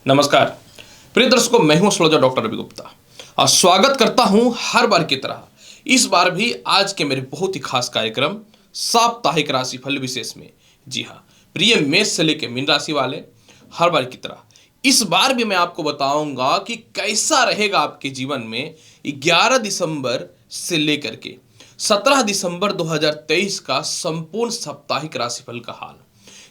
नमस्कार प्रिय दर्शकों, मैं हूं एस्ट्रोलॉजर डॉक्टर रवि गुप्ता और स्वागत करता हूं हर बार की तरह इस बार भी आज के मेरे बहुत ही खास कार्यक्रम साप्ताहिक राशिफल विशेष में। जी हां, प्रिय मेष से लेकर मीन राशि वाले, हर बार की तरह इस बार भी मैं आपको बताऊंगा कि कैसा रहेगा आपके जीवन में 11 दिसंबर से लेकर के 17 दिसंबर 2023 का संपूर्ण साप्ताहिक राशिफल का हाल,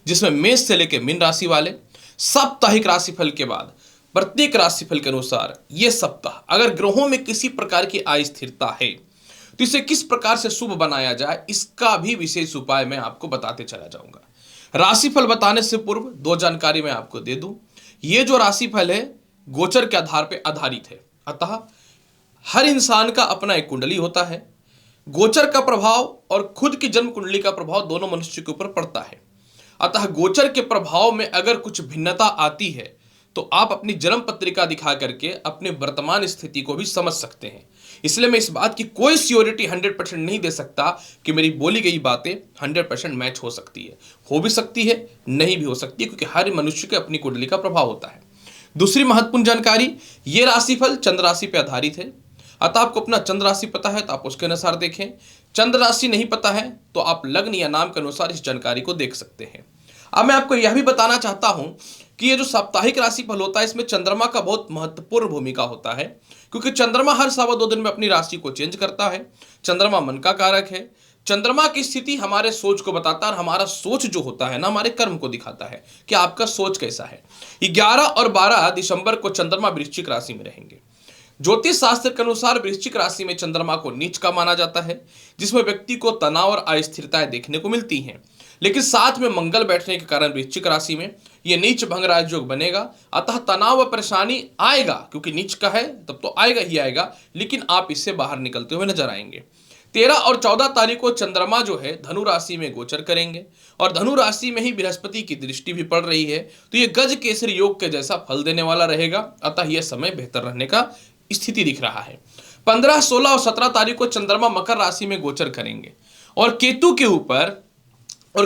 जिसमें मेष से लेकर मीन राशि वाले साप्ताहिक राशिफल के बाद प्रत्येक राशिफल के अनुसार यह सप्ताह अगर ग्रहों में किसी प्रकार की अस्थिरता है तो इसे किस प्रकार से शुभ बनाया जाए, इसका भी विशेष उपाय मैं आपको बताते चला जाऊंगा। राशिफल बताने से पूर्व दो जानकारी मैं आपको दे दूं। यह जो राशिफल है गोचर के आधार पर आधारित है, अतः हर इंसान का अपना एक कुंडली होता है। गोचर का प्रभाव और खुद की जन्म कुंडली का प्रभाव दोनों मनुष्य के ऊपर पड़ता है। अतः गोचर के प्रभाव में अगर कुछ भिन्नता आती है तो आप अपनी जन्म पत्रिका दिखा करके अपने वर्तमान स्थिति को भी समझ सकते हैं। इसलिए मैं इस बात की कोई श्योरिटी 100% नहीं दे सकता कि मेरी बोली गई बातें 100% मैच हो सकती है, हो भी सकती है, नहीं भी हो सकती है, क्योंकि हर मनुष्य के अपनी कुंडली का प्रभाव होता है। दूसरी महत्वपूर्ण जानकारी, ये राशिफल चंद्र राशि पर आधारित है। अतः आपको अपना चंद्र राशि पता है तो आप उसके अनुसार देखें। चंद्र राशि नहीं पता है तो आप लग्न या नाम के अनुसार इस जानकारी को देख सकते हैं। अब मैं आपको यह भी बताना चाहता हूं कि ये जो साप्ताहिक राशिफल होता है इसमें चंद्रमा का बहुत महत्वपूर्ण भूमिका होता है, क्योंकि चंद्रमा हर सवा दो दिन में अपनी राशि को चेंज करता है। चंद्रमा मन का कारक है। चंद्रमा की स्थिति हमारे सोच को बताता है और हमारा सोच जो होता है ना, हमारे कर्म को दिखाता है कि आपका सोच कैसा है। 11 और 12 दिसंबर को चंद्रमा वृश्चिक राशि में रहेंगे। ज्योतिष शास्त्र के अनुसार वृश्चिक राशि में चंद्रमा को नीच का माना जाता है, जिसमें व्यक्ति को तनाव और अस्थिरताएं देखने को मिलती हैं। लेकिन साथ में मंगल बैठने के कारण वृश्चिक राशि में यह नीच भंग राजयोग बनेगा। अतः तनाव व परेशानी आएगा, क्योंकि नीच का है तब तो आएगा ही आएगा, लेकिन आप इससे बाहर निकलते हुए नजर आएंगे। 13 और 14 तारीख को चंद्रमा जो है धनु राशि में गोचर करेंगे और धनु राशि में ही बृहस्पति की दृष्टि भी पड़ रही है, तो यह गज केसरी योग के जैसा फल देने वाला रहेगा। अतः यह समय बेहतर रहने का स्थिति दिख रहा है। 15, 16 और 17 तारीख को चंद्रमा मकर राशि में गोचर करेंगे और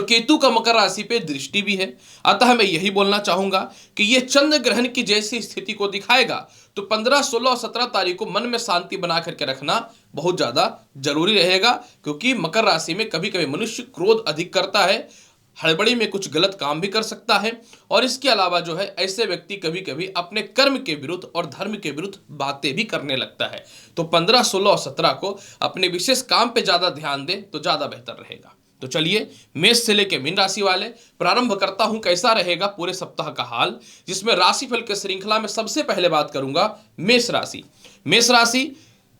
केतु का मकर राशि पे दृष्टि भी है। अतः मैं यही बोलना चाहूंगा कि यह चंद्र ग्रहण की जैसी स्थिति को दिखाएगा, तो 15, 16 और 17 तारीख को मन में शांति बना करके रखना बहुत ज्यादा जरूरी रहेगा, क्योंकि मकर राशि में कभी कभी मनुष्य क्रोध अधिक करता है, हड़बड़ी में कुछ गलत काम भी कर सकता है, और इसके अलावा जो है ऐसे व्यक्ति कभी कभी अपने कर्म के विरुद्ध और धर्म के विरुद्ध बातें भी करने लगता है। तो 15, 16 और 17 को अपने विशेष काम पे ज्यादा ध्यान दें तो ज्यादा बेहतर रहेगा। तो चलिए मेष से लेकर मीन राशि वाले प्रारंभ करता हूं कैसा रहेगा पूरे सप्ताह का हाल, जिसमें राशिफल के श्रृंखला में सबसे पहले बात करूंगा मेष राशि। मेष राशि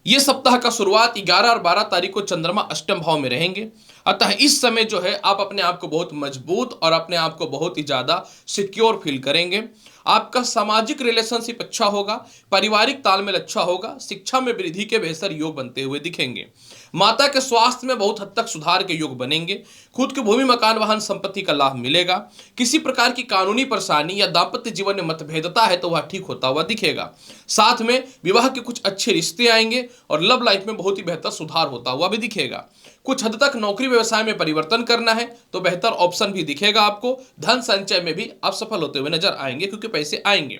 ये सप्ताह का शुरुआत 11 और 12 तारीख को चंद्रमा अष्टम भाव में रहेंगे। अतः इस समय जो है आप अपने आप को बहुत मजबूत और अपने आप को बहुत ही ज्यादा सिक्योर फील करेंगे। आपका सामाजिक रिलेशनशिप अच्छा होगा, पारिवारिक तालमेल अच्छा होगा, शिक्षा में वृद्धि के बेहतर योग बनते हुए दिखेंगे। माता के स्वास्थ्य में बहुत हद तक सुधार के योग बनेंगे। खुद के भूमि मकान वाहन संपत्ति का लाभ मिलेगा। किसी प्रकार की कानूनी परेशानी या दाम्पत्य जीवन में मतभेदता है तो वह ठीक होता हुआ दिखेगा। साथ में विवाह के कुछ अच्छे रिश्ते आएंगे और लव लाइफ में बहुत ही बेहतर सुधार होता हुआ भी दिखेगा। कुछ हद तक नौकरी व्यवसाय में परिवर्तन करना है तो बेहतर ऑप्शन भी दिखेगा आपको। धन संचय में भी आप सफल होते हुए नजर आएंगे, क्योंकि पैसे आएंगे।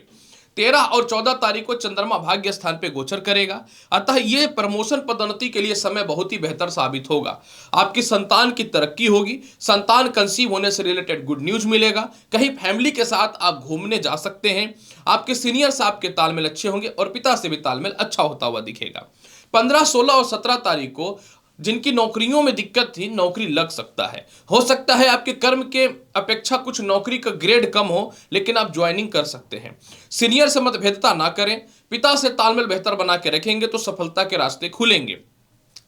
13 और 14 तारीख को चंद्रमा भाग्य स्थान पे गोचर करेगा। अतः यह प्रमोशन पदोन्नति के लिए समय बहुत ही बेहतर साबित होगा। आपकी संतान की तरक्की होगी। संतान कंसीव होने से रिलेटेड गुड न्यूज मिलेगा। कहीं फैमिली के साथ आप घूमने जा सकते हैं। आपके सीनियर साहब के तालमेल अच्छे होंगे और पिता से भी तालमेल अच्छा होता हुआ दिखेगा। 15, 16 और 17 तारीख को जिनकी नौकरियों में दिक्कत थी, नौकरी लग सकता है। हो सकता है आपके कर्म के अपेक्षा कुछ नौकरी का ग्रेड कम हो, लेकिन आप ज्वाइनिंग कर सकते हैं। सीनियर से मतभेदता ना करें। पिता से तालमेल बेहतर बना के रखेंगे तो सफलता के रास्ते खुलेंगे।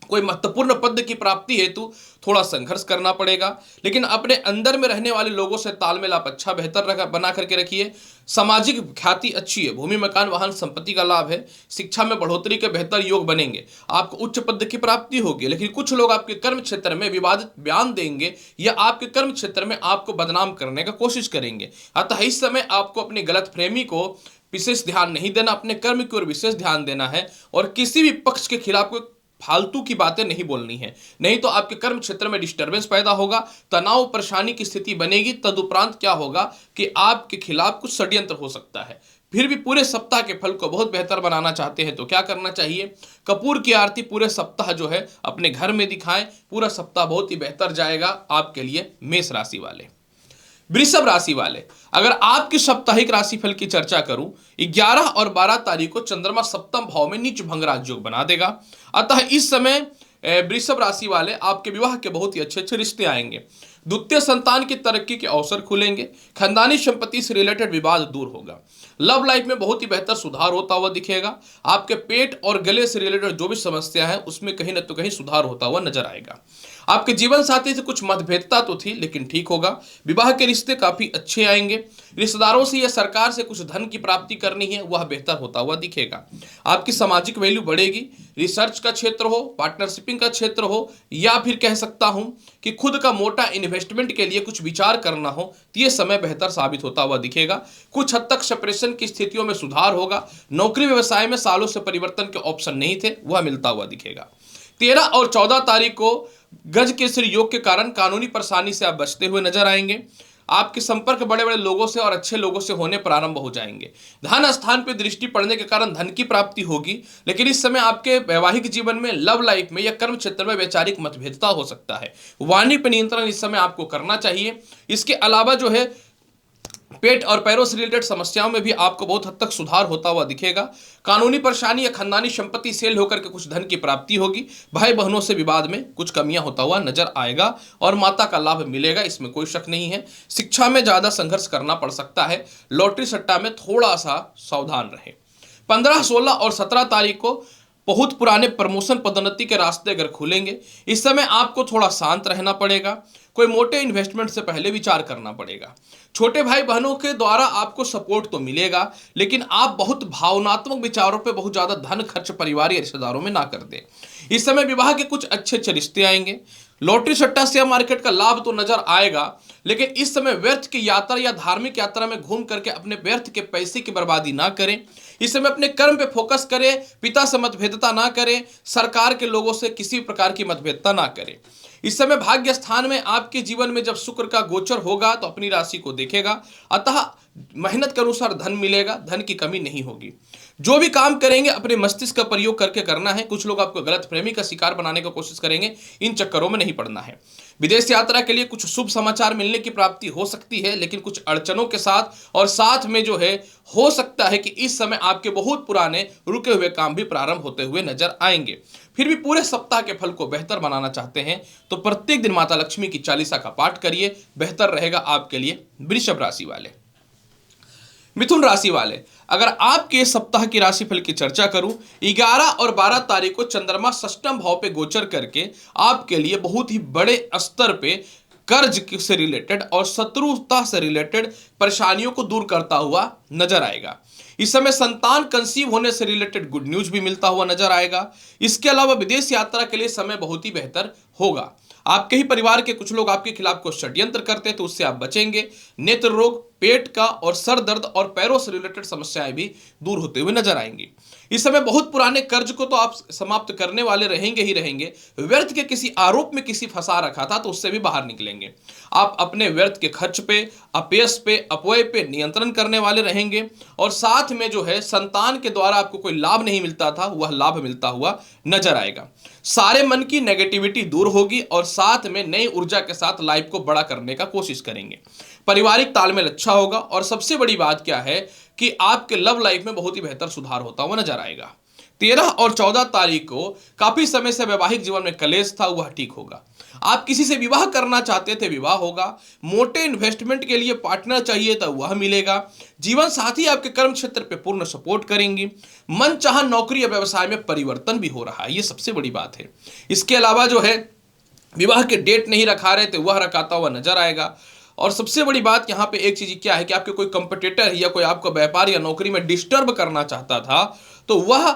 कोई महत्वपूर्ण पद की प्राप्ति हेतु थोड़ा संघर्ष करना पड़ेगा, लेकिन अपने अंदर में रहने वाले लोगों से तालमेल आप अच्छा बेहतर बना करके रखिए। सामाजिक ख्याति अच्छी है। भूमि मकान वाहन संपत्ति का लाभ है। शिक्षा में बढ़ोतरी के बेहतर योग बनेंगे। आपको उच्च पद की प्राप्ति होगी, लेकिन कुछ लोग आपके कर्म क्षेत्र में विवादित बयान देंगे या आपके कर्म क्षेत्र में आपको बदनाम करने का कोशिश करेंगे। अतः इस समय आपको अपनी गलत फहमी को विशेष ध्यान नहीं देना, अपने कर्म की ओर विशेष ध्यान देना है और किसी भी पक्ष के खिलाफ फालतू की बातें नहीं बोलनी है, नहीं तो आपके कर्म क्षेत्र में डिस्टर्बेंस पैदा होगा, तनाव परेशानी की स्थिति बनेगी। तदुपरांत क्या होगा कि आपके खिलाफ कुछ षड्यंत्र हो सकता है। फिर भी पूरे सप्ताह के फल को बहुत बेहतर बनाना चाहते हैं तो क्या करना चाहिए? कपूर की आरती पूरे सप्ताह जो है अपने घर में दिखाएं। पूरा सप्ताह बहुत ही बेहतर जाएगा आपके लिए। मेष राशि वाले, वृषभ राशि वाले, अगर आपकी साप्ताहिक राशिफल की चर्चा करूं, 11 और 12 तारीख को चंद्रमा सप्तम भाव में नीच भंग राजयोग बना देगा। अतः इस समय वृषभ राशि वाले आपके विवाह के बहुत ही अच्छे अच्छे रिश्ते आएंगे। द्वितीय संतान की तरक्की के अवसर खुलेंगे। खानदानी संपत्ति से रिलेटेड विवाद दूर होगा। लव लाइफ में बहुत ही बेहतर सुधार होता हुआ दिखेगा। आपके पेट और गले से रिलेटेड जो भी समस्या है उसमें कहीं ना तो कहीं सुधार होता हुआ नजर आएगा। आपके जीवन साथी से कुछ मतभेदता तो थी लेकिन ठीक होगा। विवाह के रिश्ते काफी अच्छे आएंगे। रिश्तेदारों से या सरकार से कुछ धन की प्राप्ति करनी है, वह बेहतर होता हुआ दिखेगा। आपकी सामाजिक वैल्यू बढ़ेगी। रिसर्च का क्षेत्र हो, पार्टनरशिपिंग का क्षेत्र हो, या फिर कह सकता हूं कि खुद का मोटा इन्वेस्टमेंट के लिए कुछ विचार करना हो, तो ये समय बेहतर साबित होता हुआ दिखेगा। कुछ हद तक सेपरेशन की स्थितियों में सुधार होगा। नौकरी व्यवसाय में सालों से परिवर्तन के ऑप्शन नहीं थे, वह मिलता हुआ दिखेगा। 13 और 14 तारीख को गज केसरी योग के कारण कानूनी परेशानी से आप बचते हुए नजर आएंगे। आपके संपर्क बड़े बड़े लोगों से और अच्छे लोगों से होने प्रारंभ हो जाएंगे। धन स्थान पर दृष्टि पड़ने के कारण धन की प्राप्ति होगी, लेकिन इस समय आपके वैवाहिक जीवन में, लव लाइफ में या कर्म क्षेत्र में वैचारिक मतभेदता हो सकता है। वाणी पर नियंत्रण इस समय आपको करना चाहिए। इसके अलावा जो है पेट और पैरों से रिलेटेड समस्याओं में भी आपको बहुत हद तक सुधार होता हुआ दिखेगा। कानूनी परेशानी या खानदानी संपत्ति सेल होकर के कुछ धन की प्राप्ति होगी। भाई बहनों से विवाद में कुछ कमियां होता हुआ नजर आएगा और माता का लाभ मिलेगा, इसमें कोई शक नहीं है। शिक्षा में ज्यादा संघर्ष करना पड़ सकता है। लॉटरी सट्टा में थोड़ा सा सावधान रहे। 15, 16 और 17 तारीख को बहुत पुराने प्रमोशन पदोन्नति के रास्ते अगर खुलेंगे। इस समय आपको थोड़ा शांत रहना पड़ेगा। कोई मोटे इन्वेस्टमेंट से पहले विचार करना पड़ेगा। छोटे भाई बहनों के द्वारा आपको सपोर्ट तो मिलेगा, लेकिन आप बहुत भावनात्मक विचारों पे बहुत ज्यादा धन खर्च परिवार या रिश्तेदारों में ना कर दें। इस समय विवाह के कुछ अच्छे अच्छे रिश्ते आएंगे। लॉटरी सट्टा शेयर मार्केट का लाभ तो नजर आएगा, लेकिन इस समय व्यर्थ की यात्रा या धार्मिक यात्रा में घूम करके अपने व्यर्थ के पैसे की बर्बादी ना करें। इस समय अपने कर्म पे फोकस करें। पिता से मतभेदता ना करें। सरकार के लोगों से किसी प्रकार की मतभेदता ना करें। इस समय भाग्य स्थान में आपके जीवन में जब शुक्र का गोचर होगा तो अपनी राशि को देखेगा। अतः मेहनत के अनुसार धन मिलेगा, धन की कमी नहीं होगी। जो भी काम करेंगे अपने मस्तिष्क का प्रयोग करके करना है। कुछ लोग आपको गलत फहमी का शिकार बनाने की कोशिश करेंगे, इन चक्करों में नहीं पड़ना है। विदेश यात्रा के लिए कुछ शुभ समाचार मिलने की प्राप्ति हो सकती है, लेकिन कुछ अड़चनों के साथ, और साथ में जो है हो सकता है कि इस समय आपके बहुत पुराने रुके हुए काम भी प्रारंभ होते हुए नजर आएंगे। फिर भी पूरे सप्ताह के फल को बेहतर बनाना चाहते हैं तो प्रत्येक दिन माता लक्ष्मी की चालीसा का पाठ करिए, बेहतर रहेगा आपके लिए। वृषभ राशि वाले, मिथुन राशि वाले, अगर आपके सप्ताह की राशिफल की चर्चा करूं, 11 और 12 तारीख को चंद्रमा षष्ठम भाव पे गोचर करके आपके लिए बहुत ही बड़े स्तर पे कर्ज से रिलेटेड और शत्रुता से रिलेटेड परेशानियों को दूर करता हुआ नजर आएगा। इस समय संतान कंसीव होने से रिलेटेड गुड न्यूज भी मिलता हुआ नजर आएगा। इसके अलावा विदेश यात्रा के लिए समय बहुत ही बेहतर होगा। आपके ही परिवार के कुछ लोग आपके खिलाफ कुछ षड्यंत्र करते हैं तो उससे आप बचेंगे। नेत्र रोग, पेट का और सर दर्द और पैरों से रिलेटेड समस्याएं भी दूर होते हुए नजर आएंगी। इस समय बहुत पुराने कर्ज को तो आप समाप्त करने वाले रहेंगे ही रहेंगे। व्यर्थ के किसी आरोप में किसी फंसा रखा था तो उससे भी बाहर निकलेंगे। आप अपने व्यर्थ के खर्च पे, अपयश पे, अपव्यय पे नियंत्रण करने वाले रहेंगे। और साथ में जो है संतान के द्वारा आपको कोई लाभ नहीं मिलता था, वह लाभ मिलता हुआ नजर आएगा। सारे मन की नेगेटिविटी दूर होगी और साथ में नई ऊर्जा के साथ लाइफ को बड़ा करने का कोशिश करेंगे। पारिवारिक तालमेल अच्छा होगा और सबसे बड़ी बात क्या है कि आपके लव लाइफ में बहुत ही बेहतर सुधार होता हुआ नजर आएगा। 13 और 14 तारीख को काफी समय से वैवाहिक जीवन में कलेश था, वह ठीक होगा। आप किसी से विवाह करना चाहते थे, विवाह होगा। मोटे इन्वेस्टमेंट के लिए पार्टनर चाहिए था, वह मिलेगा। जीवन साथी आपके कर्म क्षेत्र पे पूर्ण सपोर्ट करेंगी। मन चाह नौकरी या व्यवसाय में परिवर्तन भी हो रहा है, ये सबसे बड़ी बात है। इसके अलावा जो है विवाह के डेट नहीं रखा रहे थे, वह रखाता हुआ नजर आएगा। और सबसे बड़ी बात यहाँ पे एक चीज क्या है कि आपके कोई कंपटीटर या कोई आपको व्यापार या नौकरी में डिस्टर्ब करना चाहता था तो वह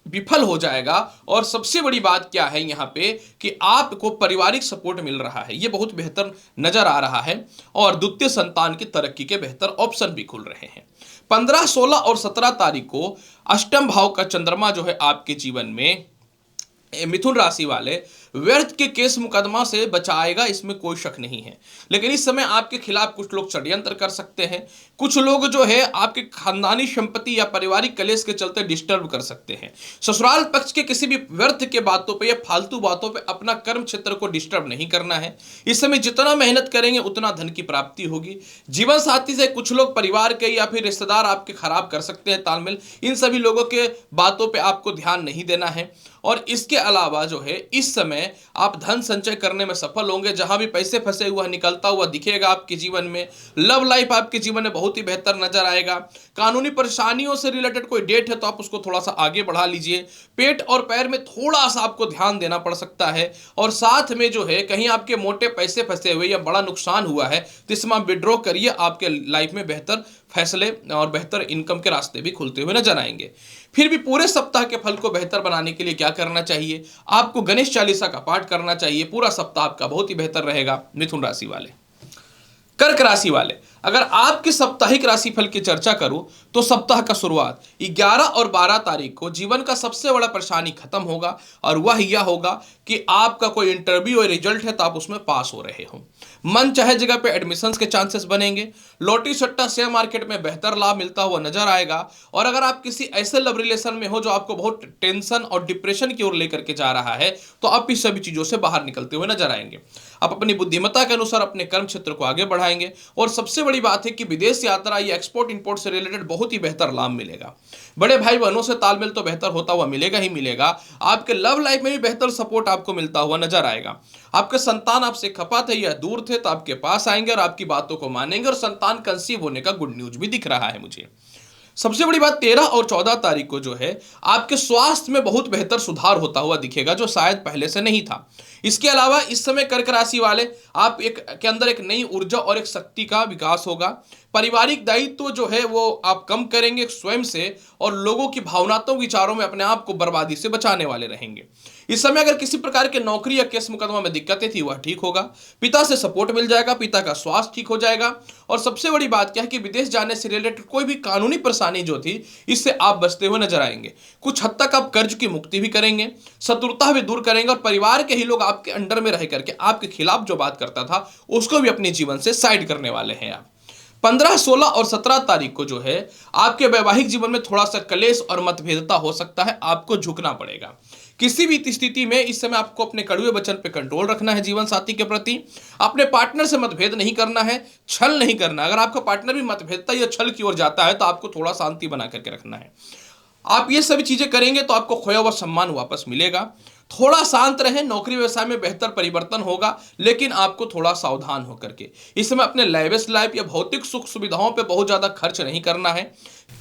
विफल हो जाएगा। और सबसे बड़ी बात क्या है यहाँ पे कि आपको पारिवारिक सपोर्ट मिल रहा है, ये बहुत बेहतर नजर आ रहा है। और द्वितीय संतान की तरक्की के बेहतर ऑप्शन भी खुल रहे हैं। 15, 16 और 17 तारीख को अष्टम भाव का चंद्रमा जो है आपके जीवन में, मिथुन राशि वाले, व्यर्थ के केस मुकदमा से बचाएगा, इसमें कोई शक नहीं है। लेकिन इस समय आपके खिलाफ कुछ लोग षड्यंत्र कर सकते हैं, कुछ लोग जो है आपके खानदानी संपत्ति या पारिवारिक कलेश के चलते डिस्टर्ब कर सकते हैं। ससुराल पक्ष के किसी भी व्यर्थ के बातों पे या फालतू बातों पे अपना कर्म क्षेत्र को डिस्टर्ब नहीं करना है। इस समय जितना मेहनत करेंगे उतना धन की प्राप्ति होगी। जीवन साथी से कुछ लोग परिवार के या फिर रिश्तेदार आपके खराब कर सकते हैं तालमेल, इन सभी लोगों के बातों पे आपको ध्यान नहीं देना है। और इसके अलावा जो है इस समय आप धन संचय करने में सफल होंगे, जहां भी पैसे फंसे हुआ निकलता हुआ दिखेगा आपके जीवन में। लव लाइफ आपके जीवन में बहुत ही बेहतर नजर आएगा। कानूनी परेशानियों से रिलेटेड कोई डेट है तो आप उसको थोड़ा सा आगे बढ़ा लीजिए। पेट और पैर में थोड़ा सा आपको ध्यान देना पड़ सकता है। और साथ में जो है कहीं आपके मोटे पैसे फंसे हुए या बड़ा नुकसान हुआ है तो इसमें आप विड्रॉ करिए, आपके लाइफ में बेहतर फैसले और बेहतर इनकम के रास्ते भी खुलते हुए नजर आएंगे। फिर भी पूरे सप्ताह के फल को बेहतर बनाने के लिए क्या करना चाहिए? आपको गणेश चालीसा का पाठ करना चाहिए। पूरा सप्ताह आपका बहुत ही बेहतर रहेगा। मिथुन राशि वाले, कर्क राशि वाले, अगर आपके साप्ताहिक राशिफल की चर्चा करूं तो सप्ताह का शुरुआत 11 और 12 तारीख को जीवन का सबसे बड़ा परेशानी खत्म होगा, और वह यह होगा कि आपका कोई इंटरव्यू और रिजल्ट है तो आप उसमें पास हो रहे हो। मन चाहे जगह पे एडमिशंस के चांसेस बनेंगे। लॉटरी सट्टा शेयर मार्केट में बेहतर लाभ मिलता हुआ नजर आएगा। और अगर आप किसी ऐसे लव रिलेशन में हो जो आपको बहुत टेंशन और डिप्रेशन की ओर लेकर के जा रहा है तो आप इस सभी चीजों से बाहर निकलते हुए नजर आएंगे। आप अपनी बुद्धिमत्ता के अनुसार अपने कर्म क्षेत्र को आगे बढ़ाएंगे। और सबसे बड़ी बात है कि विदेश यात्रा या एक्सपोर्ट इंपोर्ट से रिलेटेड बहुत ही बेहतर लाभ मिलेगा। बड़े भाई बहनों से तालमेल तो बेहतर होता हुआ मिलेगा ही मिलेगा। आपके लव लाइफ में भी बेहतर सपोर्ट आपको मिलता हुआ नजर आएगा। आपके संतान आपसे खफा थे या दूर थे तो आपके पास आएंगे और आपकी बातों को मानेंगे, और संतान कंसीव होने का गुड न्यूज भी दिख रहा है मुझे। सबसे बड़ी बात 13 और 14 तारीख को जो है आपके स्वास्थ्य में बहुत बेहतर सुधार होता हुआ दिखेगा, जो शायद पहले से नहीं था। इसके अलावा इस समय कर्क राशि वाले आप के अंदर एक नई ऊर्जा और एक शक्ति का विकास होगा। पारिवारिक दायित्व जो है वो आप कम करेंगे स्वयं से, और लोगों की भावनात्मक विचारों में अपने आप को बर्बादी से बचाने वाले रहेंगे। इस समय अगर किसी प्रकार के नौकरी या केस मुकदमा में दिक्कतें थी वह ठीक होगा। पिता से सपोर्ट मिल जाएगा, पिता का स्वास्थ्य ठीक हो जाएगा। और सबसे बड़ी बात क्या है कि विदेश जाने से रिलेटेड कोई भी कानूनी परेशानी जो थी इससे आप बचते हुए नजर आएंगे। कुछ हद तक आप कर्ज की मुक्ति भी करेंगे, शत्रुता भी दूर करेंगे, और परिवार के ही लोग आपके अंडर में रह करके आपके खिलाफ जो बात करता था उसको भी अपने जीवन से साइड करने वाले हैं आप। 15, 16 और 17 तारीख को जो है आपके वैवाहिक जीवन में थोड़ा सा कलेश और मतभेदता हो सकता है। आपको झुकना पड़ेगा। किसी भी स्थिति में इस समय आपको अपने कड़वे वचन पे कंट्रोल रखना है। जीवन साथी के प्रति अपने पार्टनर से मतभेद नहीं करना है, छल नहीं करना। अगर आपका पार्टनर भी मतभेदता या छल की ओर जाता है तो आपको थोड़ा शांति बना करके रखना है। आप ये सभी चीजें करेंगे तो आपको खोया हुआ सम्मान वापस मिलेगा। थोड़ा शांत रहें, नौकरी व्यवसाय में बेहतर परिवर्तन होगा, लेकिन आपको थोड़ा सावधान होकर के इस समय अपने लाइवेस्ट लाइफ या भौतिक सुख सुविधाओं पे बहुत ज्यादा खर्च नहीं करना है।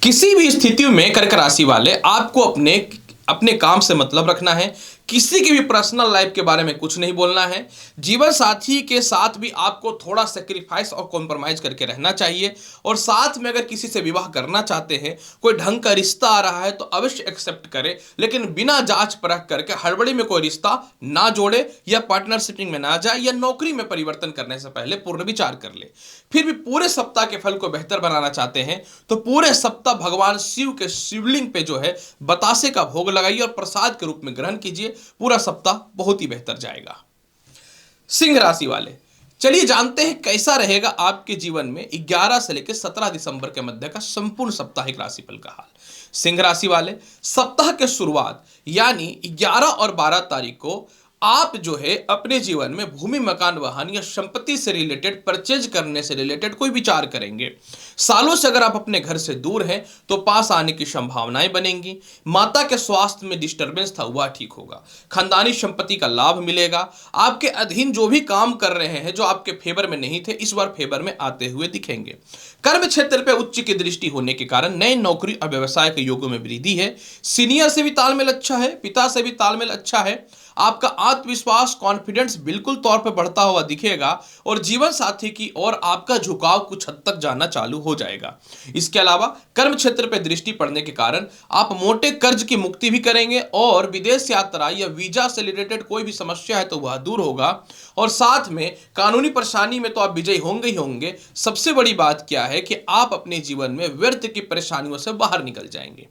किसी भी स्थिति में कर्क राशि वाले आपको अपने काम से मतलब रखना है। किसी की भी पर्सनल लाइफ के बारे में कुछ नहीं बोलना है। जीवन साथी के साथ भी आपको थोड़ा सेक्रीफाइस और कॉम्प्रोमाइज करके रहना चाहिए। और साथ में अगर किसी से विवाह करना चाहते हैं, कोई ढंग का रिश्ता आ रहा है तो अवश्य एक्सेप्ट करें, लेकिन बिना जांच परख करके हड़बड़ी में कोई रिश्ता ना जोड़े, या पार्टनरशिप में ना जाए, या नौकरी में परिवर्तन करने से पहले पूर्ण विचार कर ले। फिर भी पूरे सप्ताह के फल को बेहतर बनाना चाहते हैं तो पूरे सप्ताह भगवान शिव के शिवलिंग पे जो है बतासे का भोग लगाइए और प्रसाद के रूप में ग्रहण कीजिए। पूरा सप्ताह बहुत ही बेहतर जाएगा। सिंह राशि वाले, चलिए जानते हैं कैसा रहेगा आपके जीवन में 11 से लेकर 17 दिसंबर के मध्य का संपूर्ण साप्ताहिक राशिफल का हाल। सिंह राशि वाले, सप्ताह के शुरुआत यानी 11 और 12 तारीख को आप जो है अपने जीवन में भूमि, मकान, वाहन या संपत्ति से रिलेटेड, परचेज करने से रिलेटेड कोई विचार करेंगे। सालों से अगर आप अपने घर से दूर हैं तो पास आने की संभावनाएं बनेंगी। माता के स्वास्थ्य में डिस्टरबेंस था वह ठीक होगा। खानदानी संपत्ति का लाभ मिलेगा। आपके अधीन जो भी काम कर रहे हैं जो आपके फेवर में नहीं थे, इस बार फेवर में आते हुए दिखेंगे। कर्म क्षेत्र पर उच्च की दृष्टि होने के कारण नए नौकरी और व्यवसाय के योगों में वृद्धि है। सीनियर से भी तालमेल अच्छा है, पिता से भी तालमेल अच्छा है। आपका आत्मविश्वास, कॉन्फिडेंस बिल्कुल तौर पे बढ़ता हुआ दिखेगा, और जीवन साथी की ओर आपका झुकाव कुछ हद तक जाना चालू हो जाएगा। इसके अलावा कर्म क्षेत्र पे दृष्टि पड़ने के कारण आप मोटे कर्ज की मुक्ति भी करेंगे, और विदेश यात्रा या वीजा से रिलेटेड कोई भी समस्या है तो वह दूर होगा। और साथ में कानूनी परेशानी में तो आप विजयी होंगे ही होंगे। सबसे बड़ी बात क्या है कि आप अपने जीवन में व्यर्थ की परेशानियों से बाहर निकल जाएंगे।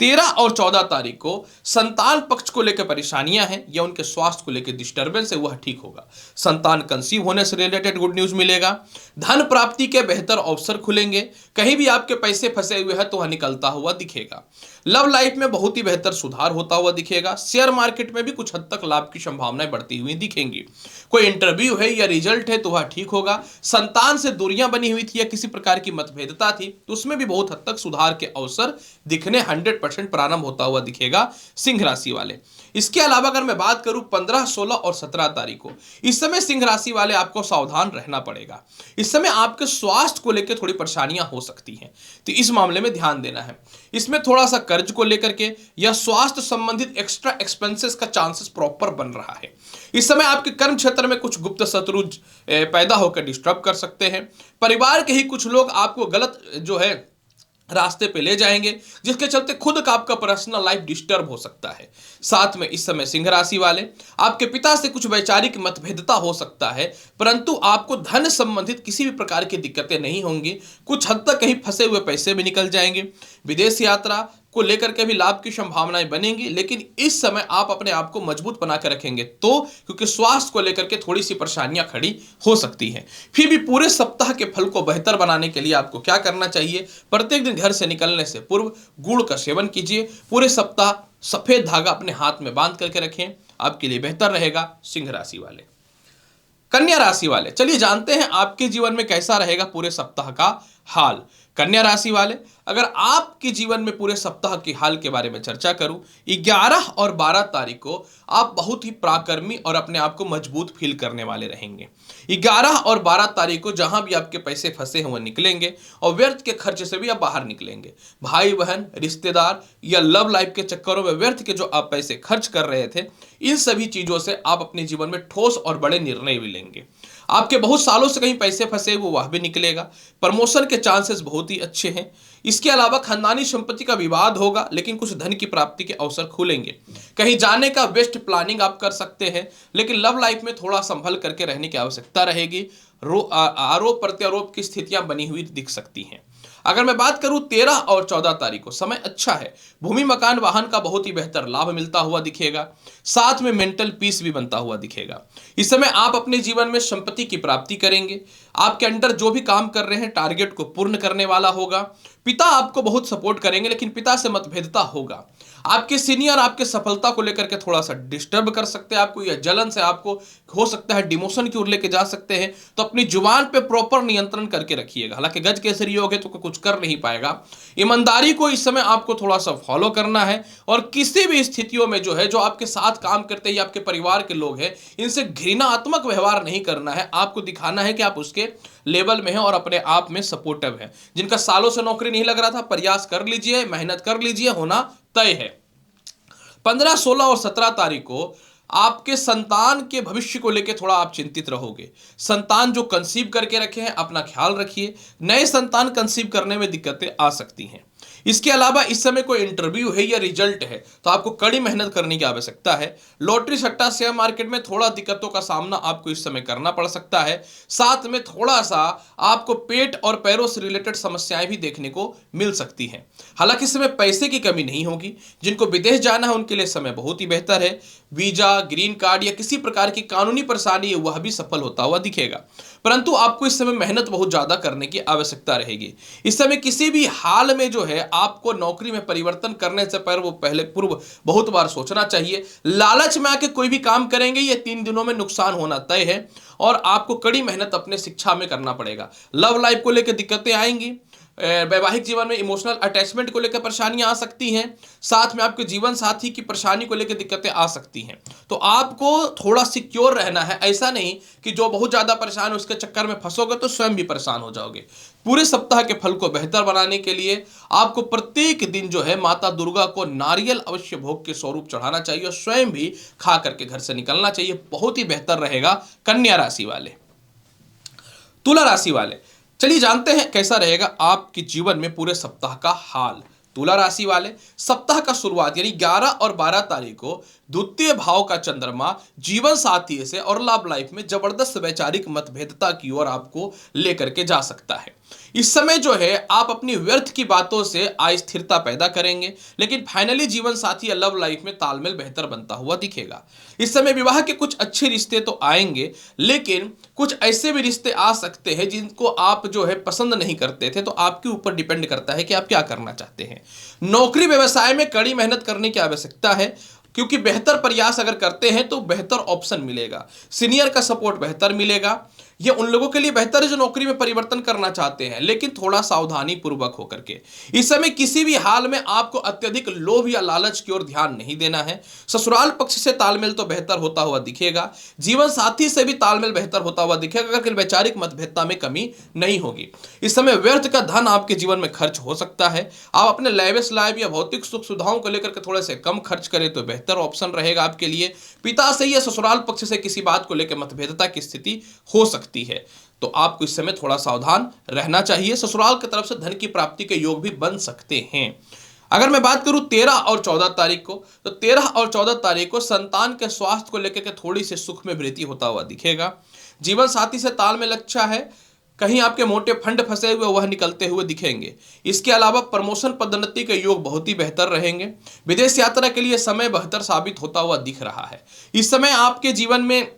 13 और 14 तारीख को संतान पक्ष को लेकर परेशानियां हैं या उनके स्वास्थ्य को लेकर डिस्टर्बेंस है वह ठीक होगा। संतान कंसीव होने से रिलेटेड गुड न्यूज मिलेगा। धन प्राप्ति के बेहतर अवसर खुलेंगे। कहीं भी आपके पैसे फंसे हुए हैं तो वह निकलता हुआ दिखेगा। लव लाइफ में बहुत ही बेहतर सुधार होता हुआ दिखेगा। शेयर मार्केट में भी कुछ हद तक लाभ की संभावनाएं बढ़ती हुई दिखेंगी। कोई इंटरव्यू है या रिजल्ट है तो वह ठीक होगा। संतान से दूरियां बनी हुई थी या किसी प्रकार की मतभेदता थी तो उसमें भी बहुत हद तक सुधार के अवसर दिखने 100% प्रारंभ होता हुआ दिखेगा सिंह राशि वाले। इसके अलावा अगर मैं बात करूं 15, 16 और 17 तारीख को, इस समय सिंह राशि वाले आपको सावधान रहना पड़ेगा। इस समय आपके स्वास्थ्य को लेकर थोड़ी परेशानियां हो सकती हैं तो इस मामले में ध्यान देना है। इसमें थोड़ा सा कर्ज को लेकर के या स्वास्थ्य संबंधित एक्स्ट्रा एक्सपेंसेस का चांसेस प्रॉपर बन रहा है। इस समय आपके कर्म क्षेत्र में कुछ गुप्त शत्रु पैदा होकर डिस्टर्ब कर सकते हैं। परिवार के ही कुछ लोग आपको गलत जो है रास्ते पे ले जाएंगे जिसके चलते खुद का आपका पर्सनल लाइफ डिस्टर्ब हो सकता है। साथ में इस समय सिंह राशि वाले आपके पिता से कुछ वैचारिक मतभेदता हो सकता है परंतु आपको धन संबंधित किसी भी प्रकार की दिक्कतें नहीं होंगी। कुछ हद तक कहीं फंसे हुए पैसे भी निकल जाएंगे। विदेश यात्रा को लेकर के भी लाभ की संभावनाएं बनेंगी लेकिन इस समय आप अपने आप को मजबूत बना कर रखेंगे तो क्योंकि स्वास्थ्य को लेकर के थोड़ी सी परेशानियां खड़ी हो सकती हैं। फिर भी पूरे सप्ताह के फल को बेहतर बनाने के लिए आपको क्या करना चाहिए? प्रत्येक दिन घर से निकलने से पूर्व गुड़ का सेवन कीजिए। पूरे सप्ताह सफेद धागा अपने हाथ में बांध करके रखें, आपके लिए बेहतर रहेगा। सिंह राशि वाले। कन्या राशि वाले, चलिए जानते हैं आपके जीवन में कैसा रहेगा पूरे सप्ताह का हाल। कन्या राशि वाले, अगर आपके जीवन में पूरे सप्ताह के हाल के बारे में चर्चा करूं, 11 और 12 तारीख को आप बहुत ही पराक्रमी और अपने आप को मजबूत फील करने वाले रहेंगे। 11 और 12 तारीख को जहां भी आपके पैसे फंसे हुए निकलेंगे और व्यर्थ के खर्चे से भी आप बाहर निकलेंगे। भाई बहन, रिश्तेदार या लव लाइफ के चक्करों में व्यर्थ के जो आप पैसे खर्च कर रहे थे, इन सभी चीजों से आप अपने जीवन में ठोस और बड़े निर्णय भी लेंगे। आपके बहुत सालों से कहीं पैसे फंसे वो वह भी निकलेगा। प्रमोशन के चांसेस बहुत ही अच्छे हैं। इसके अलावा खानदानी संपत्ति का विवाद होगा लेकिन कुछ धन की प्राप्ति के अवसर खुलेंगे। कहीं जाने का बेस्ट प्लानिंग आप कर सकते हैं लेकिन लव लाइफ में थोड़ा संभल करके रहने की आवश्यकता रहेगी। आरोप प्रत्यारोप की स्थितियां बनी हुई दिख सकती हैं। अगर मैं बात करूं 13 और 14 तारीख को, समय अच्छा है। भूमि मकान वाहन का बहुत ही बेहतर लाभ मिलता हुआ दिखेगा। साथ में मेंटल पीस भी बनता हुआ दिखेगा। इस समय आप अपने जीवन में संपत्ति की प्राप्ति करेंगे। आपके अंडर जो भी काम कर रहे हैं टारगेट को पूर्ण करने वाला होगा। पिता आपको बहुत सपोर्ट करेंगे लेकिन पिता से मतभेदता होगा। आपके सीनियर आपके सफलता को लेकर के थोड़ा सा डिस्टर्ब कर सकते हैं आपको, या जलन से आपको हो सकता है डिमोशन की ओर लेके जा सकते हैं। तो अपनी जुबान पे प्रॉपर नियंत्रण करके रखिएगा। हालांकि गज केसरी योग है तो कुछ कर नहीं पाएगा। ईमानदारी को इस समय आपको थोड़ा सा फॉलो करना है और किसी भी स्थितियों में जो है जो आपके साथ काम करते हैं या आपके परिवार के लोग हैं इनसे घृणात्मक व्यवहार नहीं करना है। आपको दिखाना है कि आप उसके लेवल में हैं और अपने आप में सपोर्टिव हैं। जिनका सालों से नौकरी नहीं लग रहा था, प्रयास कर लीजिए, मेहनत कर लीजिए, होना तय है। 15, 16 और 17 तारीख को आपके संतान के भविष्य को लेकर थोड़ा आप चिंतित रहोगे। संतान जो कंसीव करके रखे हैं अपना ख्याल रखिए। नए संतान कंसीव करने में दिक्कतें आ सकती हैं। इसके अलावा इस समय कोई इंटरव्यू है या रिजल्ट है तो आपको कड़ी मेहनत करने की आवश्यकता है। लॉटरी सट्टा शेयर मार्केट में थोड़ा दिक्कतों का सामना आपको इस समय करना पड़ सकता है। साथ में थोड़ा सा आपको पेट और पैरों से रिलेटेड समस्याएं भी देखने को मिल सकती हैं। हालांकि इस समय पैसे की कमी नहीं होगी। जिनको विदेश जाना है उनके लिए समय बहुत ही बेहतर है। वीजा, ग्रीन कार्ड या किसी प्रकार की कानूनी परेशानी है वह भी सफल होता हुआ दिखेगा। परंतु आपको इस समय मेहनत बहुत ज्यादा करने की आवश्यकता रहेगी। इस समय किसी भी हाल में जो है आपको नौकरी में परिवर्तन करने से पहले पूर्व बहुत बार सोचना चाहिए। लालच में आके कोई भी काम करेंगे ये 3 दिनों में नुकसान होना तय है और आपको कड़ी मेहनत अपने शिक्षा में करना पड़ेगा। लव लाइफ को लेकर दिक्कतें आएंगी। वैवाहिक जीवन में इमोशनल अटैचमेंट को लेकर परेशानियां आ सकती हैं। साथ में आपके जीवन साथी की परेशानी को लेकर दिक्कतें आ सकती हैं। तो आपको थोड़ा सिक्योर रहना है। ऐसा नहीं कि जो बहुत ज्यादा परेशान है उसके चक्कर में फंसोगे तो स्वयं भी परेशान हो जाओगे। पूरे सप्ताह के फल को बेहतर बनाने के लिए आपको प्रत्येक दिन जो है माता दुर्गा को नारियल अवश्य भोग के स्वरूप चढ़ाना चाहिए और स्वयं भी खा करके घर से निकलना चाहिए। बहुत ही बेहतर रहेगा। कन्या राशि वाले। तुला राशि वाले, चलिए जानते हैं कैसा रहेगा आपके जीवन में पूरे सप्ताह का हाल। तुला राशि वाले, सप्ताह का शुरुआत यानी 11 और 12 तारीख को द्वितीय भाव का चंद्रमा जीवन साथी से और लव लाइफ में जबरदस्त वैचारिक मतभेदता की ओर आपको लेकर के जा सकता है। इस समय जो है आप अपनी व्यर्थ की बातों से अस्थिरता पैदा करेंगे, लेकिन फाइनली जीवन साथी या लव लाइफ में तालमेल बेहतर बनता हुआ दिखेगा। इस समय विवाह के कुछ अच्छे रिश्ते तो आएंगे, लेकिन कुछ ऐसे भी रिश्ते आ सकते हैं जिनको आप जो है पसंद नहीं करते थे। तो आपके ऊपर डिपेंड करता है कि आप क्या करना चाहते हैं। नौकरी व्यवसाय में कड़ी मेहनत करने की आवश्यकता है, क्योंकि बेहतर प्रयास अगर करते हैं तो बेहतर ऑप्शन मिलेगा, सीनियर का सपोर्ट बेहतर मिलेगा। ये उन लोगों के लिए बेहतर है जो नौकरी में परिवर्तन करना चाहते हैं, लेकिन थोड़ा सावधानी पूर्वक होकर के। इस समय किसी भी हाल में आपको अत्यधिक लोभ या लालच की ओर ध्यान नहीं देना है। ससुराल पक्ष से तालमेल तो बेहतर होता हुआ दिखेगा, जीवन साथी से भी तालमेल बेहतर होता हुआ दिखेगा, अगर वैचारिक मतभेदता में कमी नहीं होगी। इस समय व्यर्थ का धन आपके जीवन में खर्च हो सकता है। आप अपने लाइफ लाइफ या भौतिक सुख सुविधाओं को लेकर के थोड़े से कम खर्च करें तो बेहतर ऑप्शन रहेगा आपके लिए। पिता से या ससुराल पक्ष से किसी बात को लेकर मतभेदता की स्थिति हो सकती है, तो आपको इस समय थोड़ा सावधान रहना चाहिए। ससुराल की तरफ से धन की प्राप्ति के योग भी बन सकते हैं। अगर मैं बात करूं 13 और 14 तारीख को, तो 13 और 14 तारीख को संतान के स्वास्थ्य को लेकर के थोड़ी सी सुख में वृद्धि होता हुआ दिखेगा। जीवन साथी से तालमेल अच्छा है, कहीं आपके मोटे फंड फंसे हुए वह निकलते हुए दिखेंगे। इसके अलावा प्रमोशन पदोन्नति के योग बहुत ही बेहतर रहेंगे। विदेश यात्रा के लिए समय बेहतर साबित होता हुआ दिख रहा है। इस समय आपके जीवन में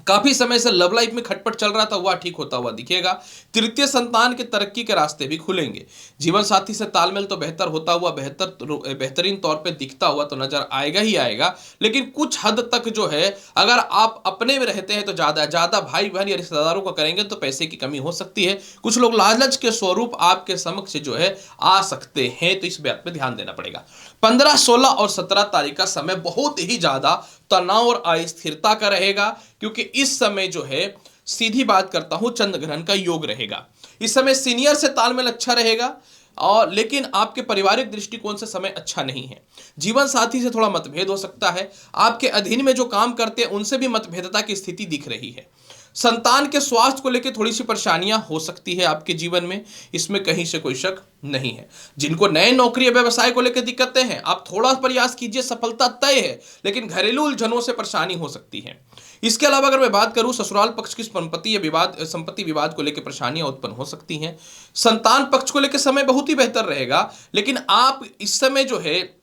काफी समय से लव लाइफ में खटपट चल रहा था, वह ठीक होता हुआ दिखेगा। तृतीय संतान के तरक्की के रास्ते भी खुलेंगे। जीवन साथी से तालमेल तो बेहतर होता हुआ बेहतरीन तौर पे दिखता हुआ तो नजर आएगा ही आएगा, लेकिन कुछ हद तक जो है अगर आप अपने में रहते हैं तो ज्यादा भाई बहन या रिश्तेदारों को करेंगे तो पैसे की कमी हो सकती है। कुछ लोग लालच के स्वरूप आपके समक्ष जो है आ सकते हैं, तो इस बात पे ध्यान देना पड़ेगा। 15, 16 और 17 तारीख का समय बहुत ही ज्यादा तनाव और अस्थिरता का रहेगा, क्योंकि इस समय जो है सीधी बात करता हूं चंद्र ग्रहण का योग रहेगा। इस समय सीनियर से तालमेल अच्छा रहेगा, और लेकिन आपके पारिवारिक दृष्टिकोण से समय अच्छा नहीं है। जीवन साथी से थोड़ा मतभेद हो सकता है। आपके अधीन में जो काम करते हैं उनसे भी मतभेदता की स्थिति दिख रही है। संतान के स्वास्थ्य को लेकर थोड़ी सी परेशानियां हो सकती है आपके जीवन में, इसमें कहीं से कोई शक नहीं है। जिनको नए नौकरी या व्यवसाय को लेकर दिक्कतें हैं, आप थोड़ा प्रयास कीजिए, सफलता तय है, लेकिन घरेलू उलझनों से परेशानी हो सकती है। इसके अलावा अगर मैं बात करूं संपत्ति पक्ष की संपत्ति विवाद को लेकर परेशानियां उत्पन्न हो सकती हैं। संतान पक्ष को लेकर समय बहुत ही बेहतर रहेगा, लेकिन आप इस समय जो है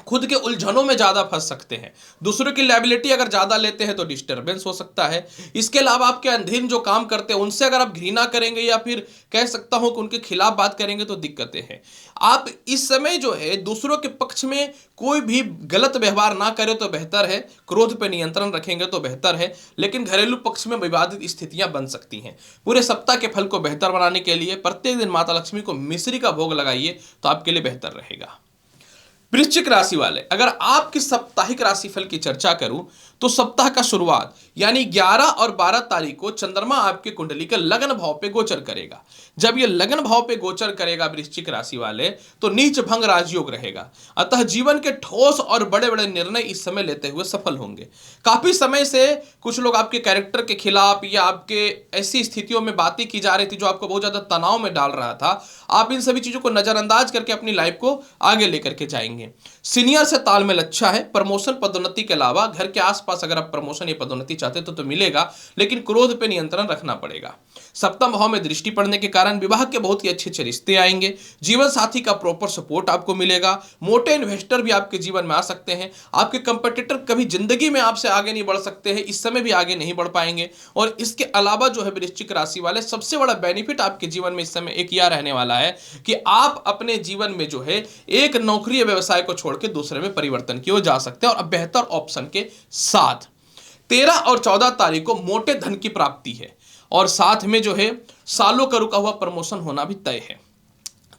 खुद के उलझनों में ज्यादा फंस सकते हैं। दूसरों की लायबिलिटी अगर ज्यादा लेते हैं तो डिस्टरबेंस हो सकता है। इसके अलावा आपके अधीन जो काम करते हैं उनसे अगर आप घृणा करेंगे या फिर कह सकता हूं कि उनके खिलाफ बात करेंगे तो दिक्कतें हैं। आप इस समय जो है दूसरों के पक्ष में कोई भी गलत व्यवहार ना करें तो बेहतर है। क्रोध पर नियंत्रण रखेंगे तो बेहतर है, लेकिन घरेलू पक्ष में विवादित स्थितियां बन सकती हैं। पूरे सप्ताह के फल को बेहतर बनाने के लिए प्रत्येक दिन माता लक्ष्मी को मिश्री का भोग लगाइए तो आपके लिए बेहतर रहेगा। वृश्चिक राशि वाले, अगर आपकी साप्ताहिक राशिफल की चर्चा करूं तो सप्ताह का शुरुआत यानी 11 और 12 तारीख को चंद्रमा आपके कुंडली के लगन भाव पे गोचर करेगा। जब ये लगन भाव पे गोचर करेगा वृश्चिक राशि वाले, तो नीच भंग राजयोग रहेगा। अतः जीवन के ठोस और बड़े बड़े निर्णय इस समय लेते हुए सफल होंगे। काफी समय से कुछ लोग आपके कैरेक्टर के खिलाफ या आपके ऐसी स्थितियों में बातें की जा रही थी जो आपको बहुत ज्यादा तनाव में डाल रहा था। आप इन सभी चीजों को नजरअंदाज करके अपनी लाइफ को आगे लेकर के जाएंगे। सीनियर से तालमेल अच्छा है। प्रमोशन पदोन्नति के अलावा घर के आसपास अगर आप प्रमोशन या पदोन्नति चाहते तो मिलेगा, लेकिन क्रोध पे नियंत्रण रखना पड़ेगा। सप्तम भाव में दृष्टि पड़ने के कारण विवाह के बहुत ही अच्छे रिश्ते आएंगे। जीवन साथी का प्रॉपर सपोर्ट आपको मिलेगा। मोटे इन्वेस्टर भी आपके जीवन में आ सकते हैं। आपके कंपटीटर कभी जिंदगी में आपसे आगे नहीं बढ़ सकते हैं, इस समय भी आगे नहीं बढ़ पाएंगे। और इसके अलावा जो है वृश्चिक राशि वाले, सबसे बड़ा बेनिफिट आपके जीवन में इस समय एक यह रहने वाला है कि आप अपने जीवन में जो है एक नौकरी या व्यवसाय को छोड़ के दूसरे में परिवर्तन की ओर जा सकते हैं, और बेहतर ऑप्शन के साथ। 13 और 14 तारीख को मोटे धन की प्राप्ति है, और साथ में जो है सालों का रुका हुआ प्रमोशन होना भी तय है।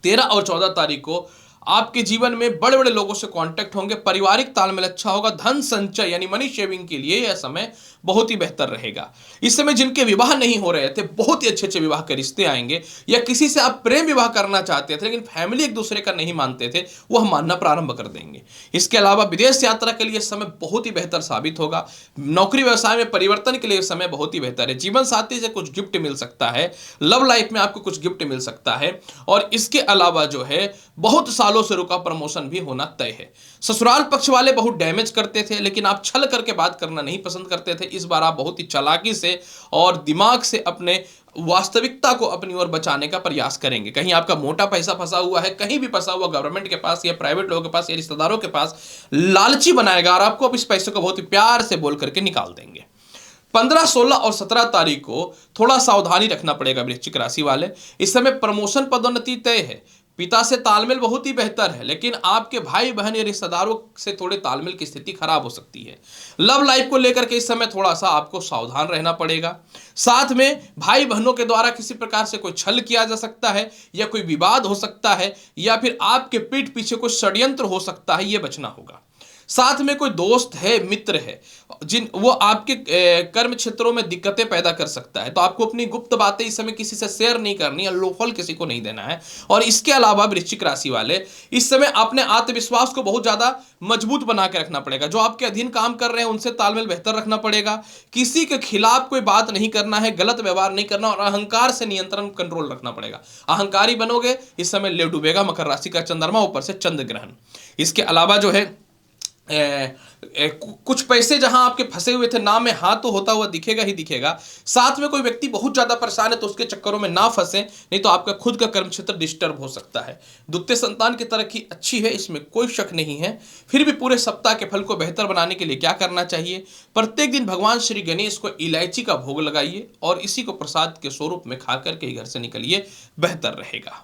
13 और 14 तारीख को आपके जीवन में बड़े बड़े लोगों से कांटेक्ट होंगे। पारिवारिक तालमेल अच्छा होगा। धन संचय यानी मनी सेविंग के लिए यह समय बहुत ही बेहतर रहेगा। इस समय जिनके विवाह नहीं हो रहे थे, बहुत ही अच्छे विवाह के रिश्ते आएंगे। या किसी से आप प्रेम विवाह करना चाहते थे लेकिन फैमिली एक दूसरे का नहीं मानते थे, वह मानना प्रारंभ कर देंगे। इसके अलावा विदेश यात्रा के लिए समय बहुत ही बेहतर साबित होगा। नौकरी व्यवसाय में परिवर्तन के लिए समय बहुत ही बेहतर है। जीवन साथी से कुछ गिफ्ट मिल सकता है। लव लाइफ में आपको कुछ गिफ्ट मिल सकता है। और इसके अलावा जो है बहुत सालों से रुका प्रमोशन भी होना तय है। ससुराल पक्ष वाले बहुत डैमेज करते थे, लेकिन आप छल करके बात करना नहीं पसंद करते थे। इस बार आप बहुत ही चालाकी से और दिमाग से अपने वास्तविकता को अपनी ओर बचाने का प्रयास करेंगे। कहीं आपका मोटा पैसा फंसा हुआ है, कहीं भी फंसा हुआ गवर्नमेंट के पास या प्राइवेट लोगों के पास या रिश्तेदारों के पास, लालची बनाएगा और आपको अब इस पैसे को बहुत ही प्यार से बोल करके निकाल देंगे। 15, 16 और 17 तारीख को थोड़ा सावधानी रखना पड़ेगा वृश्चिक राशि वाले। इस समय प्रमोशन पदोन्नति तय है, पिता से तालमेल बहुत ही बेहतर है, लेकिन आपके भाई बहन या रिश्तेदारों से थोड़े तालमेल की स्थिति खराब हो सकती है। लव लाइफ को लेकर के इस समय थोड़ा सा आपको सावधान रहना पड़ेगा। साथ में भाई बहनों के द्वारा किसी प्रकार से कोई छल किया जा सकता है या कोई विवाद हो सकता है या फिर आपके पीठ पीछे कोई षड्यंत्र हो सकता है, ये बचना होगा। साथ में कोई दोस्त है, मित्र है, वो आपके कर्म क्षेत्रों में दिक्कतें पैदा कर सकता है, तो आपको अपनी गुप्त बातें इस समय किसी से शेयर नहीं करनी है, लोफल किसी को नहीं देना है। और इसके अलावा वृश्चिक राशि वाले इस समय अपने आत्मविश्वास को बहुत ज्यादा मजबूत बना के रखना पड़ेगा। जो आपके अधीन काम कर रहे हैं उनसे तालमेल बेहतर रखना पड़ेगा। किसी के खिलाफ कोई बात नहीं करना है, गलत व्यवहार नहीं करना और अहंकार से नियंत्रण कंट्रोल रखना पड़ेगा। अहंकारी बनोगे इस समय ले डूबेगा मकर राशि का चंद्रमा, ऊपर से चंद्र ग्रहण। इसके अलावा जो है कुछ पैसे जहां आपके फंसे हुए थे, नाम में हाथ तो होता हुआ दिखेगा ही दिखेगा। साथ में कोई व्यक्ति बहुत ज्यादा परेशान है तो उसके चक्करों में ना फंसे, नहीं तो आपका खुद का कर्म क्षेत्र डिस्टर्ब हो सकता है। द्वितीय संतान की तरक्की अच्छी है, इसमें कोई शक नहीं है। फिर भी पूरे सप्ताह के फल को बेहतर बनाने के लिए क्या करना चाहिए? प्रत्येक दिन भगवान श्री गणेश को इलायची का भोग लगाइए और इसी को प्रसाद के स्वरूप में खा करके ही घर से निकलिए, बेहतर रहेगा।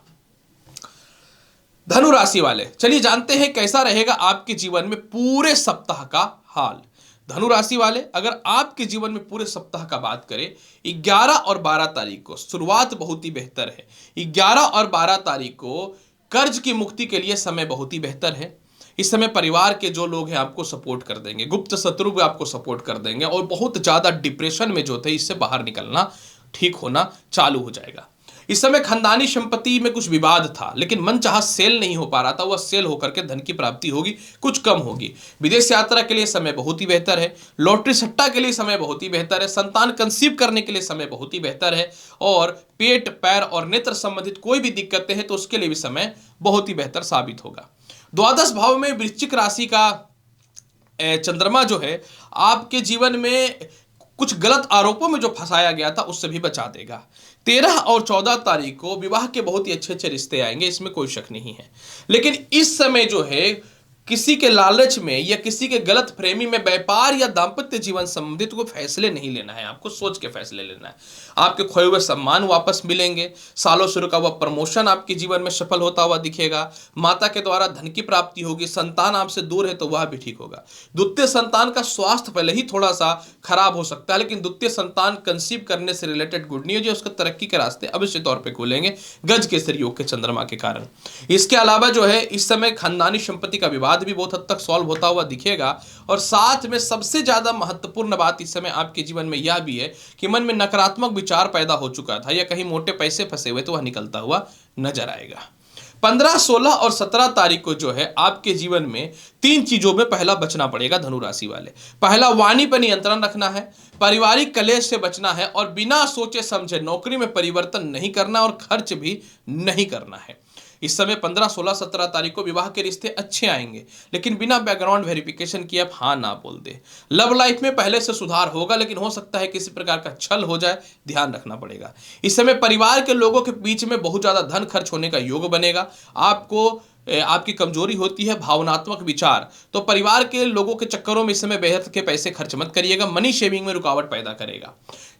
धनु राशि वाले, चलिए जानते हैं कैसा रहेगा आपके जीवन में पूरे सप्ताह का हाल। धनु राशि वाले, अगर आपके जीवन में पूरे सप्ताह का बात करें, 11 और 12 तारीख को शुरुआत बहुत ही बेहतर है। 11 और 12 तारीख को कर्ज की मुक्ति के लिए समय बहुत ही बेहतर है। इस समय परिवार के जो लोग हैं आपको सपोर्ट कर देंगे, गुप्त शत्रु भी आपको सपोर्ट कर देंगे और बहुत ज्यादा डिप्रेशन में जो थे इससे बाहर निकलना, ठीक होना चालू हो जाएगा। इस समय खानदानी संपत्ति में कुछ विवाद था, लेकिन मन चाहा सेल नहीं हो पा रहा था, वह सेल होकर के धन की प्राप्ति होगी, कुछ कम होगी। विदेश यात्रा के लिए समय बहुत ही बेहतर है। लॉटरी सट्टा के लिए समय बहुत ही बेहतर है। संतान कंसीव करने के लिए समय बहुत ही बेहतर है। और पेट, पैर और नेत्र संबंधित कोई भी दिक्कतें हैं तो उसके लिए भी समय बहुत ही बेहतर साबित होगा। द्वादश भाव में वृश्चिक राशि का चंद्रमा जो है आपके जीवन में कुछ गलत आरोपों में जो फंसाया गया था उससे भी बचा देगा। 13 और 14 तारीख को विवाह के बहुत ही अच्छे अच्छे रिश्ते आएंगे, इसमें कोई शक नहीं है। लेकिन इस समय जो है किसी के लालच में या किसी के गलत फहमी में व्यापार या दाम्पत्य जीवन संबंधित कोई फैसले नहीं लेना है, आपको सोच के फैसले लेना है। आपके खोए हुए सम्मान वापस मिलेंगे। सालों से रुका हुआ प्रमोशन आपके जीवन में सफल होता हुआ दिखेगा। माता के द्वारा धन की प्राप्ति होगी। संतान आपसे दूर है तो वह भी ठीक होगा। द्वितीय संतान का स्वास्थ्य पहले ही थोड़ा सा खराब हो सकता है, लेकिन द्वितीय संतान कंसीव करने से रिलेटेड गुड न्यूज है, उसका तरक्की के रास्ते अवश्य तौर पर खुलेंगे गज केसरी योग के चंद्रमा के कारण। इसके अलावा जो है इस समय खानदानी संपत्ति का विवाद भी बहुत हद तक सॉल्व होता हुआ दिखेगा। और साथ में सबसे ज्यादा महत्वपूर्ण बात इस समय आपके जीवन में यह भी है कि मन में नकारात्मक विचार पैदा हो चुका था या कहीं मोटे पैसे फंसे हुए तो वह निकलता हुआ नजर आएगा। 15, 16 और 17 तारीख को जो है आपके जीवन में 3 चीजों में पहला बचना पड़ेगा धनु राशि वाले। पहला, वाणी पर नियंत्रण रखना है, पारिवारिक कलेश से बचना है और बिना सोचे समझे नौकरी में परिवर्तन नहीं करना और खर्च भी नहीं करना है। इस समय 15, 16, 17 तारीख को विवाह के रिश्ते अच्छे आएंगे, लेकिन बिना बैकग्राउंड वेरिफिकेशन किए आप हाँ ना बोल दे। लव लाइफ में पहले से सुधार होगा, लेकिन हो सकता है किसी प्रकार का छल हो जाए, ध्यान रखना पड़ेगा। इस समय परिवार के लोगों के बीच में बहुत ज्यादा धन खर्च होने का योग बनेगा। आपकी कमजोरी होती है भावनात्मक विचार, तो परिवार के लोगों के चक्करों में इस समय बेहद के पैसे खर्च मत करिएगा, मनी शेविंग में रुकावट पैदा करेगा।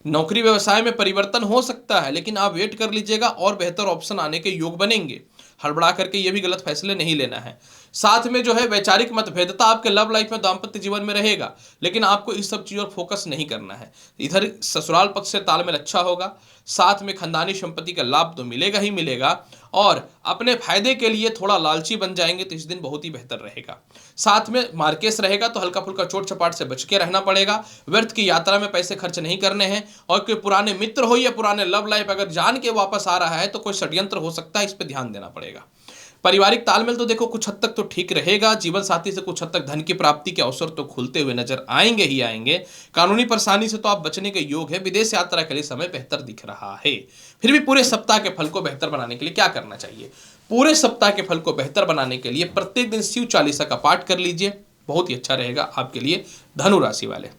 नौकरी व्यवसाय में परिवर्तन हो सकता है, लेकिन आप वेट कर लीजिएगा और बेहतर ऑप्शन आने के योग बनेंगे। हड़बड़ा करके ये भी गलत फैसले नहीं लेना है। साथ में जो है वैचारिक मतभेदता आपके लव लाइफ में, दाम्पत्य जीवन में रहेगा, लेकिन आपको इस सब चीजों पर फोकस नहीं करना है। इधर ससुराल पक्ष से तालमेल अच्छा होगा, साथ में खानदानी संपत्ति का लाभ तो मिलेगा ही मिलेगा और अपने फायदे के लिए थोड़ा लालची बन जाएंगे तो इस दिन बहुत ही बेहतर रहेगा। साथ में मार्केस रहेगा तो हल्का फुल्का चोट चपाट से बच के रहना पड़ेगा। व्यर्थ की यात्रा में पैसे खर्च नहीं करने हैं और कोई पुराने मित्र हो या पुराने लव लाइफ अगर जान के वापस आ रहा है तो कोई षड्यंत्र हो सकता है, इस पर ध्यान देना पड़ेगा। पारिवारिक तालमेल तो देखो कुछ हद तक तो ठीक रहेगा। जीवन साथी से कुछ हद तक धन की प्राप्ति के अवसर तो खुलते हुए नजर आएंगे ही आएंगे। कानूनी परेशानी से तो आप बचने के योग है। विदेश यात्रा के लिए समय बेहतर दिख रहा है। फिर भी पूरे सप्ताह के फल को बेहतर बनाने के लिए क्या करना चाहिए? पूरे सप्ताह के फल को बेहतर बनाने के लिए प्रत्येक दिन शिव चालीसा का पाठ कर लीजिए, बहुत ही अच्छा रहेगा आपके लिए। धनु राशि वाले,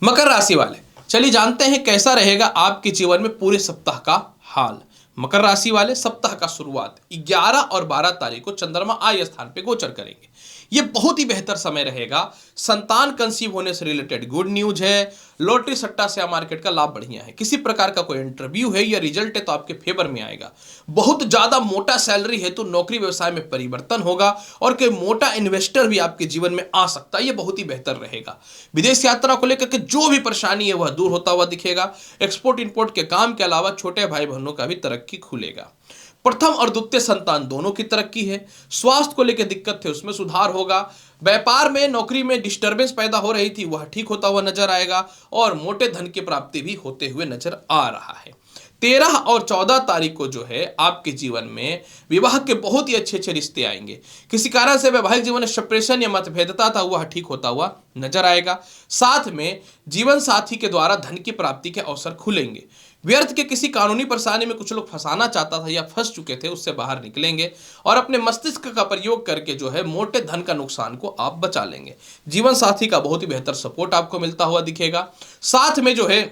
मकर राशि वाले, चलिए जानते हैं कैसा रहेगा आपके जीवन में पूरे सप्ताह का हाल। मकर राशि वाले, सप्ताह का शुरुआत 11 और 12 तारीख को चंद्रमा आय स्थान पे गोचर करेंगे। ये बहुत ही बेहतर समय रहेगा। संतान कंसीव होने से रिलेटेड गुड न्यूज है। लॉटरी सट्टा शेयर मार्केट का लाभ बढ़िया है। किसी प्रकार का कोई इंटरव्यू है या रिजल्ट है तो आपके फेवर में आएगा। बहुत ज्यादा मोटा सैलरी है तो नौकरी व्यवसाय में परिवर्तन होगा और कोई मोटा इन्वेस्टर भी आपके जीवन में आ सकता है। ये बहुत ही बेहतर रहेगा। विदेश यात्रा को लेकर के जो भी परेशानी है वह दूर होता हुआ दिखेगा। एक्सपोर्ट इंपोर्ट के काम के अलावा छोटे भाई बहनों का भी तरक्की खुलेगा। प्रथम और द्वितीय संतान दोनों की तरक्की है। स्वास्थ्य को लेकर दिक्कत थे उसमें सुधार होगा। व्यापार में नौकरी में डिस्टरबेंस पैदा हो रही थी वह ठीक होता हुआ नजर आएगा और मोटे धन की प्राप्ति भी होते हुए नजर आ रहा है। 13 और 14 तारीख को जो है आपके जीवन में विवाह के बहुत ही अच्छे अच्छे रिश्ते आएंगे। किसी कारण से वैवाहिक जीवन में सेपरेशन या मतभेदता था वह ठीक होता हुआ नजर आएगा। साथ में जीवन साथी के द्वारा धन की प्राप्ति के अवसर खुलेंगे। व्यर्थ के किसी कानूनी परेशानी में कुछ लोग फंसाना चाहता था या फंस चुके थे उससे बाहर निकलेंगे और अपने मस्तिष्क का प्रयोग करके जो है मोटे धन का नुकसान को आप बचा लेंगे। जीवन साथी का बहुत ही बेहतर सपोर्ट आपको मिलता हुआ दिखेगा। साथ में जो है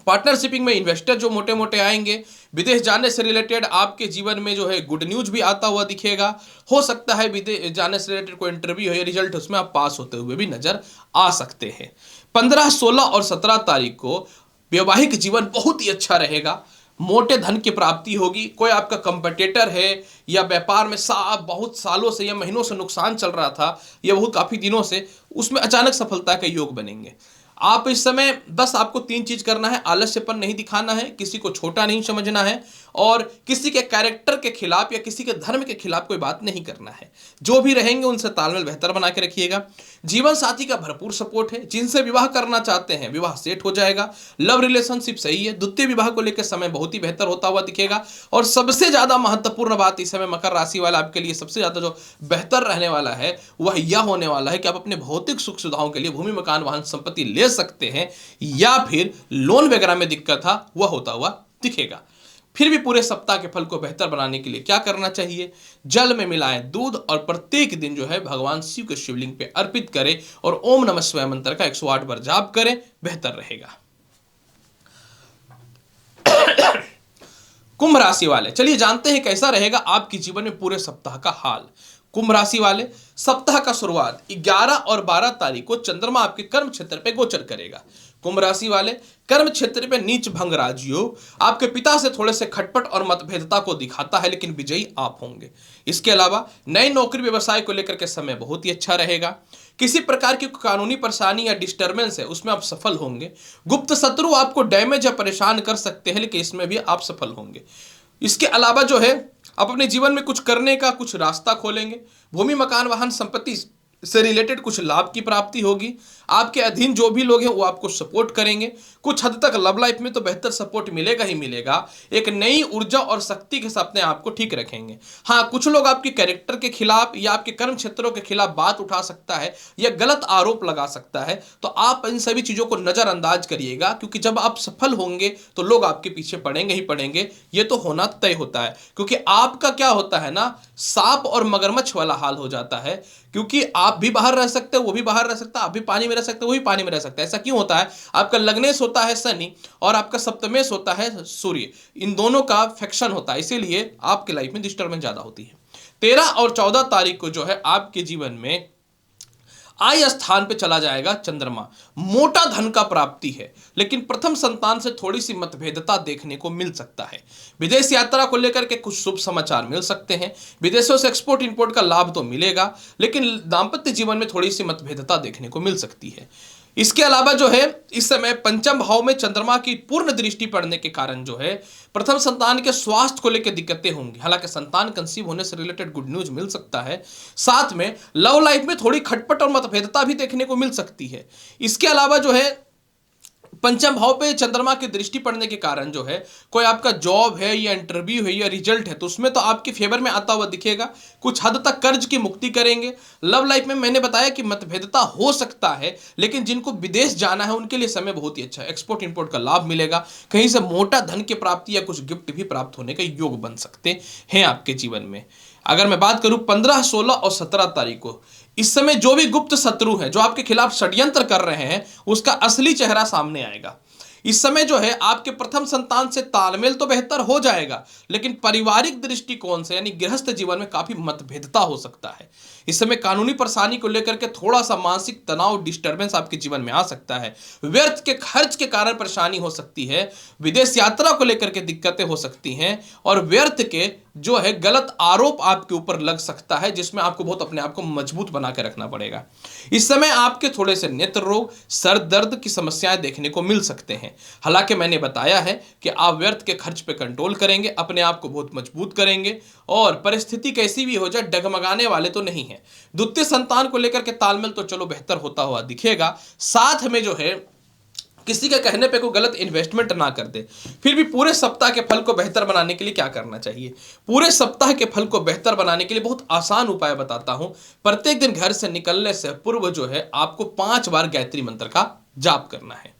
पार्टनरशिपिंग में इन्वेस्टर जो मोटे मोटे आएंगे। विदेश जाने से रिलेटेड आपके जीवन में जो है गुड न्यूज भी आता हुआ दिखेगा। हो सकता है विदेश जाने से रिलेटेड कोई इंटरव्यू हो या रिजल्ट उसमें आप पास होते हुए भी नजर आ सकते हैं। 15, 16 और 17 तारीख को वैवाहिक जीवन बहुत ही अच्छा रहेगा। मोटे धन की प्राप्ति होगी। कोई आपका कंपटीटर है या व्यापार में बहुत सालों से या महीनों से नुकसान चल रहा था या बहुत काफी दिनों से, उसमें अचानक सफलता के योग बनेंगे। आप इस समय बस आपको 3 चीज करना है। आलस्यपन नहीं दिखाना है, किसी को छोटा नहीं समझना है और किसी के कैरेक्टर के खिलाफ या किसी के धर्म के खिलाफ कोई बात नहीं करना है। जो भी रहेंगे उनसे तालमेल बेहतर बना के रखिएगा। जीवन साथी का भरपूर सपोर्ट है। जिनसे विवाह करना चाहते हैं विवाह सेट हो जाएगा। लव रिलेशनशिप सही है। द्वितीय विवाह को लेकर समय बहुत ही बेहतर होता हुआ दिखेगा। और सबसे ज्यादा महत्वपूर्ण बात इस समय मकर राशि वाला आपके लिए सबसे ज्यादा जो बेहतर रहने वाला है वह यह होने वाला है कि आप अपने भौतिक सुख सुविधाओं के लिए भूमि मकान वाहन संपत्ति ले सकते हैं या फिर लोन वगैरह में दिक्कत था वह होता हुआ दिखेगा। फिर भी पूरे सप्ताह के फल को बेहतर बनाने के लिए क्या करना चाहिए? जल में मिलाएं दूध और प्रत्येक दिन जो है भगवान शिव के शिवलिंग पे अर्पित करें और ओम नमः शिवाय मंत्र का 108 बार जाप करें, बेहतर रहेगा। कुंभ राशि वाले, चलिए जानते हैं कैसा रहेगा आपके जीवन में पूरे सप्ताह का हाल। कुंभ राशि वाले, सप्ताह का शुरुआत 11 और 12 तारीख को चंद्रमा आपके कर्म क्षेत्र पे गोचर करेगा। कुंभ राशि वाले, कर्म क्षेत्र पे नीच भंग राजयोग आपके पिता से थोड़े से खटपट और मतभेदता को दिखाता है लेकिन विजयी आप होंगे। इसके अलावा नई नौकरी व्यवसाय को लेकर के समय बहुत ही अच्छा रहेगा। किसी प्रकार की कानूनी परेशानी या डिस्टर्बेंस है उसमें आप सफल होंगे। गुप्त शत्रु आपको डैमेज या परेशान कर सकते हैं लेकिन इसमें भी आप सफल होंगे। इसके अलावा जो है आप अपने जीवन में कुछ करने का कुछ रास्ता खोलेंगे। भूमि मकान वाहन संपत्ति से रिलेटेड कुछ लाभ की प्राप्ति होगी। आपके अधीन जो भी लोग हैं वो आपको सपोर्ट करेंगे। कुछ हद तक लव लाइफ में तो बेहतर सपोर्ट मिलेगा ही मिलेगा। एक नई ऊर्जा और शक्ति के साथ अपने आप को ठीक रखेंगे। हाँ, कुछ लोग आपके कैरेक्टर के खिलाफ या आपके कर्म क्षेत्रों के खिलाफ बात उठा सकता है या गलत आरोप लगा सकता है, तो आप इन सभी चीजों को नजरअंदाज करिएगा क्योंकि जब आप सफल होंगे तो लोग आपके पीछे पड़ेंगे ही पड़ेंगे। ये तो होना तय होता है क्योंकि आपका क्या होता है ना, सांप और मगरमच्छ वाला हाल हो जाता है। क्योंकि आप भी बाहर रह सकते हो, वो भी बाहर रह सकता है, आप भी पानी में रह सकते हो, वो भी पानी में रह सकता है। ऐसा क्यों होता है? आपका लग्नेश होता है शनि और आपका सप्तमेश होता है सूर्य। इन दोनों का फ्रिक्शन होता है, इसीलिए आपके लाइफ में डिस्टर्बेंस ज्यादा होती है। 13 और 14 तारीख को जो है आपके जीवन में आय स्थान पे चला जाएगा चंद्रमा। मोटा धन का प्राप्ति है लेकिन प्रथम संतान से थोड़ी सी मतभेदता देखने को मिल सकता है। विदेश यात्रा को लेकर के कुछ शुभ समाचार मिल सकते हैं। विदेशों से एक्सपोर्ट इंपोर्ट का लाभ तो मिलेगा लेकिन दांपत्य जीवन में थोड़ी सी मतभेदता देखने को मिल सकती है। इसके अलावा जो है इस समय पंचम भाव में चंद्रमा की पूर्ण दृष्टि पड़ने के कारण जो है प्रथम संतान के स्वास्थ्य को लेकर दिक्कतें होंगी। हालांकि संतान कंसीव होने से रिलेटेड गुड न्यूज मिल सकता है। साथ में लव लाइफ में थोड़ी खटपट और मतभेदता भी देखने को मिल सकती है। इसके अलावा जो है पंचम भाव पे चंद्रमा की दृष्टि पड़ने के कारण जो है कोई आपका जॉब है या इंटरव्यू है या रिजल्ट है तो उसमें तो आपके फेवर में आता हुआ दिखेगा। कुछ हद तक कर्ज की मुक्ति करेंगे। लव लाइफ में मैंने बताया कि मतभेदता हो सकता है लेकिन जिनको विदेश जाना है उनके लिए समय बहुत ही अच्छा है। एक्सपोर्ट इंपोर्ट का लाभ मिलेगा। कहीं से मोटा धन की प्राप्ति या कुछ गिफ्ट भी प्राप्त होने का योग बन सकते हैं आपके जीवन में। अगर मैं बात करूं 15, 16 और 17 तारीख को, इस समय जो भी गुप्त शत्रु है जो आपके खिलाफ षड्यंत्र कर रहे हैं उसका असली चेहरा सामने आएगा। इस समय जो है आपके प्रथम संतान से तालमेल तो बेहतर हो जाएगा, लेकिन पारिवारिक दृष्टिकोण से यानी गृहस्थ जीवन में काफी मतभेदता हो सकता है। इस समय कानूनी परेशानी को लेकर के थोड़ा सा मानसिक तनाव, डिस्टर्बेंस आपके जीवन में आ सकता है। व्यर्थ के खर्च के कारण परेशानी हो सकती है, विदेश यात्रा को लेकर के दिक्कतें हो सकती हैं, और व्यर्थ के जो है गलत आरोप आपके ऊपर लग सकता है, जिसमें आपको बहुत अपने आप को मजबूत बना के रखना पड़ेगा। इस समय आपके थोड़े से नेत्र रोग, सर दर्द की समस्याएं देखने को मिल सकते हैं। हालांकि मैंने बताया है कि आप व्यर्थ के खर्च पे कंट्रोल करेंगे, अपने आप को बहुत मजबूत करेंगे, और परिस्थिति कैसी भी हो जाए डगमगाने वाले तो नहीं है। द्वितीय संतान को लेकर के तालमेल तो चलो बेहतर होता हुआ दिखेगा, साथ में जो है किसी के कहने पे कोई गलत इन्वेस्टमेंट ना कर दे। फिर भी पूरे सप्ताह के फल को बेहतर बनाने के लिए क्या करना चाहिए? पूरे सप्ताह के फल को बेहतर बनाने के लिए बहुत आसान उपाय बताता हूं। प्रत्येक दिन घर से निकलने से पूर्व जो है आपको 5 बार गायत्री मंत्र का जाप करना है।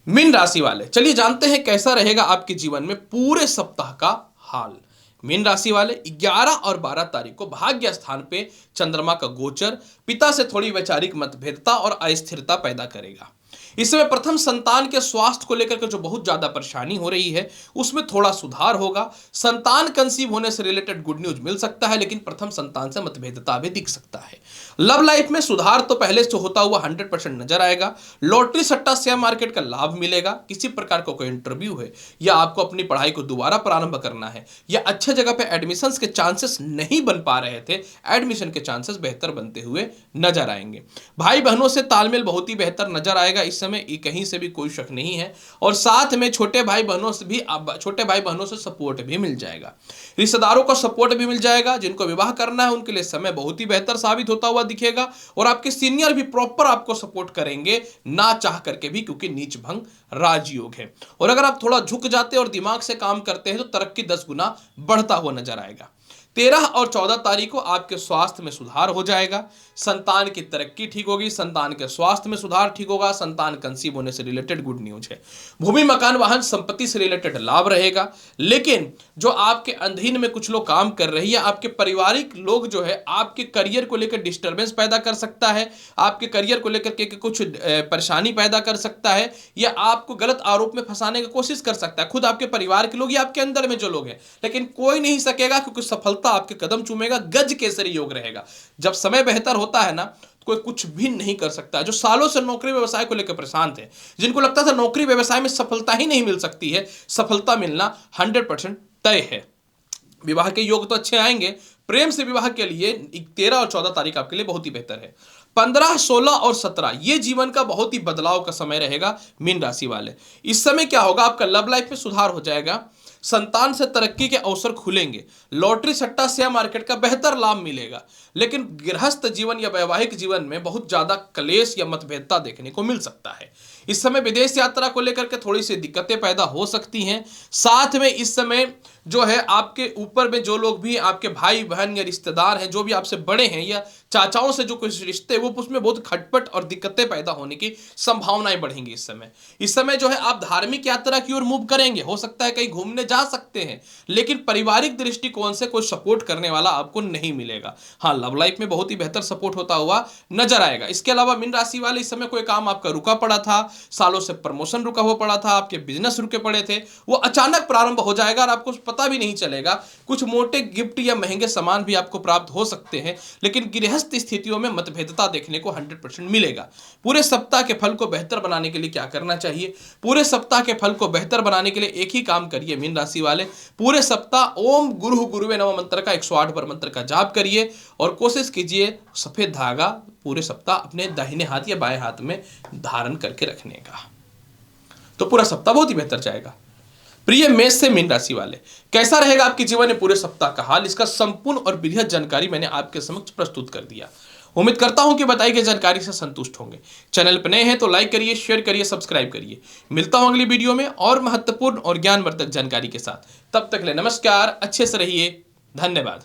मीन राशि वाले, चलिए जानते हैं कैसा रहेगा आपके जीवन में पूरे सप्ताह का हाल। मीन राशि वाले 11 और 12 तारीख को भाग्य स्थान पे चंद्रमा का गोचर पिता से थोड़ी वैचारिक मतभेदता और अस्थिरता पैदा करेगा। इस समय प्रथम संतान के स्वास्थ्य को लेकर के जो बहुत ज्यादा परेशानी हो रही है उसमें थोड़ा सुधार होगा। संतान कंसीव होने से रिलेटेड गुड न्यूज मिल सकता है, लेकिन प्रथम संतान से मतभेदता भी दिख सकता है। लव लाइफ में सुधार तो पहले से होता हुआ 100% नजर आएगा। लॉटरी, सट्टा, शेयर मार्केट का लाभ मिलेगा। किसी प्रकार का कोई इंटरव्यू है या आपको अपनी पढ़ाई को दोबारा प्रारंभ करना है या अच्छे जगह पे एडमिशन के चांसेस नहीं बन पा रहे थे, एडमिशन के चांसेस बेहतर बनते हुए नजर आएंगे। भाई बहनों से तालमेल बहुत ही बेहतर नजर आएगा इस समय, कहीं से भी कोई शक नहीं है। और साथ में छोटे भाई बहनों से सपोर्ट भी मिल जाएगा। रिश्तेदारों का सपोर्ट भी मिल जाएगा। जिनको विवाह करना है उनके लिए समय बहुत ही बेहतर साबित होता हुआ दिखेगा, और आपके सीनियर भी प्रॉपर आपको सपोर्ट करेंगे ना चाह करके भी, क्योंकि नीच भंग राजयोग है। और अगर आप थोड़ा झुक जाते और दिमाग से काम करते हैं तो तरक्की 10 गुना बढ़ता हुआ नजर आएगा। 13 और 14 तारीख को आपके स्वास्थ्य में सुधार हो जाएगा। संतान की तरक्की ठीक होगी, संतान के स्वास्थ्य में सुधार ठीक होगा। संतान कंसीव होने से रिलेटेड गुड न्यूज है। भूमि, मकान, वाहन, संपत्ति से रिलेटेड लाभ रहेगा। लेकिन जो आपके अधीन में कुछ लोग काम कर रही है, आपके पारिवारिक लोग जो है आपके करियर को लेकर डिस्टर्बेंस पैदा कर सकता है, आपके करियर को लेकर के कुछ परेशानी पैदा कर सकता है, या आपको गलत आरोप में फंसाने की कोशिश कर सकता है। खुद आपके परिवार के लोग या आपके अंदर में जो लोग हैं, लेकिन कोई नहीं सकेगा, क्योंकि सफलता आपके कदम चूमेगा। गज केसरी योग रहेगा। जब समय बेहतर होता है ना, कोई कुछ भी नहीं कर सकता। जो सालों से नौकरी व्यवसाय को लेकर परेशान थे, जिनको लगता था नौकरी व्यवसाय में सफलता ही नहीं मिल सकती है, सफलता मिलना 100% तय है। विवाह के योग तो अच्छे आएंगे। प्रेम से विवाह के लिए 13 और 14 तारीख आपके लिए बहुत ही बेहतर है। 15, 16 और 17 ये जीवन का बहुत ही बदलाव का समय रहेगा मीन राशि वाले। इस समय क्या होगा, आपका लव लाइफ में सुधार हो जाएगा। संतान से तरक्की के अवसर खुलेंगे। लॉटरी, सट्टा, शेयर मार्केट का बेहतर लाभ मिलेगा। लेकिन गृहस्थ जीवन या वैवाहिक जीवन में बहुत ज्यादा क्लेश या मतभेदता देखने को मिल सकता है। इस समय विदेश यात्रा को लेकर के थोड़ी सी दिक्कतें पैदा हो सकती हैं। साथ में इस समय जो है आपके ऊपर में जो लोग भी आपके भाई बहन या रिश्तेदार हैं, जो भी आपसे बड़े हैं, या चाचाओं से जो कुछ रिश्ते, वो उसमें बहुत खटपट और दिक्कतें पैदा होने की संभावनाएं बढ़ेंगी इस समय जो है आप धार्मिक यात्रा की ओर मूव करेंगे। हो सकता है कहीं घूमने जा सकते हैं, लेकिन पारिवारिक दृष्टिकोण से कोई सपोर्ट करने वाला आपको नहीं मिलेगा। हाँ, लव लाइफ में बहुत ही बेहतर सपोर्ट होता हुआ नजर आएगा। इसके अलावा मीन राशि वाले, इस समय कोई काम आपका रुका पड़ा था, सालों से प्रमोशन रुका हुआ पड़ा था, आपके बिजनेस रुके पड़े थे, वो अचानक प्रारंभ हो जाएगा और आपको पता भी नहीं चलेगा। कुछ मोटे गिफ्ट या महंगे सामान भी आपको प्राप्त हो सकते हैं, लेकिन गृहस्थ स्थितियों में मतभेदता देखने को 100% मिलेगा। पूरे सप्ताह के फल को बेहतर बनाने के लिए क्या करना चाहिए? पूरे सप्ताह के फल को बेहतर बनाने के लिए एक ही काम करिए मीन राशि वाले। पूरे सप्ताह ओम गुरु गुरुवे नमः मंत्र का 108 बार मंत्र का जाप करिए, और कोशिश कीजिए सफेद धागा पूरे सप्ताह अपने दाहिने हाथ या बाएं हाथ में धारण करके रखने का, तो पूरा सप्ताह बहुत ही बेहतर जाएगा। प्रिय मेष से मीन राशि वाले, कैसा रहेगा आपके जीवन में पूरे सप्ताह का हाल? इसका संपूर्ण और बृहद जानकारी मैंने आपके समक्ष प्रस्तुत कर दिया। उम्मीद करता हूं कि बताई गई जानकारी से संतुष्ट होंगे। चैनल पर नए हैं तो लाइक करिए, शेयर करिए, सब्सक्राइब करिए। मिलता हूं अगली वीडियो में और महत्वपूर्ण और ज्ञानवर्धक जानकारी के साथ। तब तक ले नमस्कार, अच्छे से रहिए, धन्यवाद।